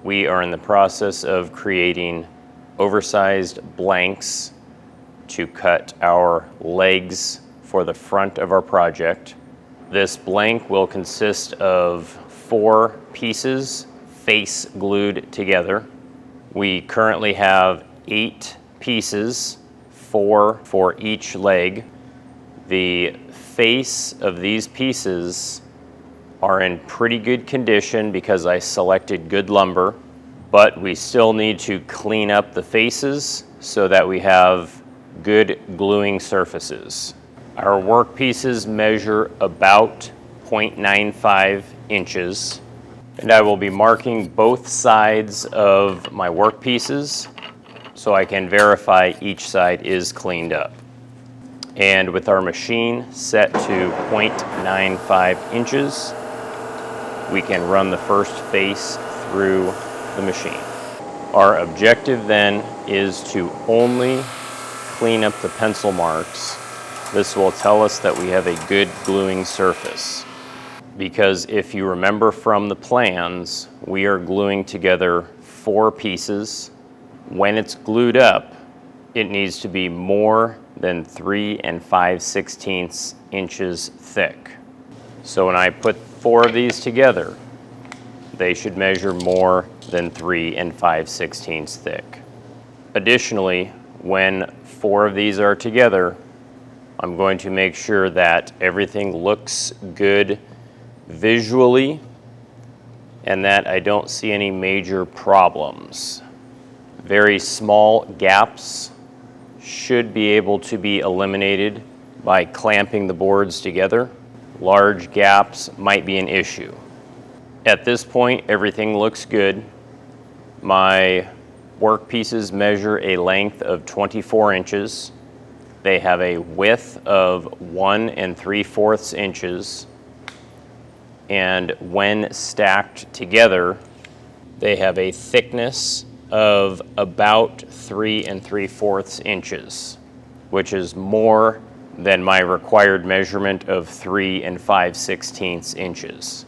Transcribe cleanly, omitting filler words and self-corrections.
we are in the process of creating oversized blanks to cut our legs for the front of our project. This blank will consist of 4 pieces face glued together. We currently have 8 pieces, 4 for each leg. The face of these pieces are in pretty good condition because I selected good lumber, but we still need to clean up the faces so that we have good gluing surfaces. Our work pieces measure about 0.95 inches, and I will be marking both sides of my work pieces so I can verify each side is cleaned up. And with our machine set to 0.95 inches, we can run the first face through the machine. Our objective then is to only clean up the pencil marks. This will tell us that we have a good gluing surface. Because if you remember from the plans, we are gluing together 4 pieces. When it's glued up, it needs to be more than 3 5/16 inches thick. So when I put 4 of these together, they should measure more than 3 5/16 thick. Additionally, when 4 of these are together, I'm going to make sure that everything looks good visually and that I don't see any major problems. Very small gaps should be able to be eliminated by clamping the boards together. Large gaps might be an issue. At this point, everything looks good. My work pieces measure a length of 24 inches. They have a width of 1 3/4 inches. And when stacked together, they have a thickness of about 3 3/4 inches, which is more than my required measurement of 3 5/16 inches.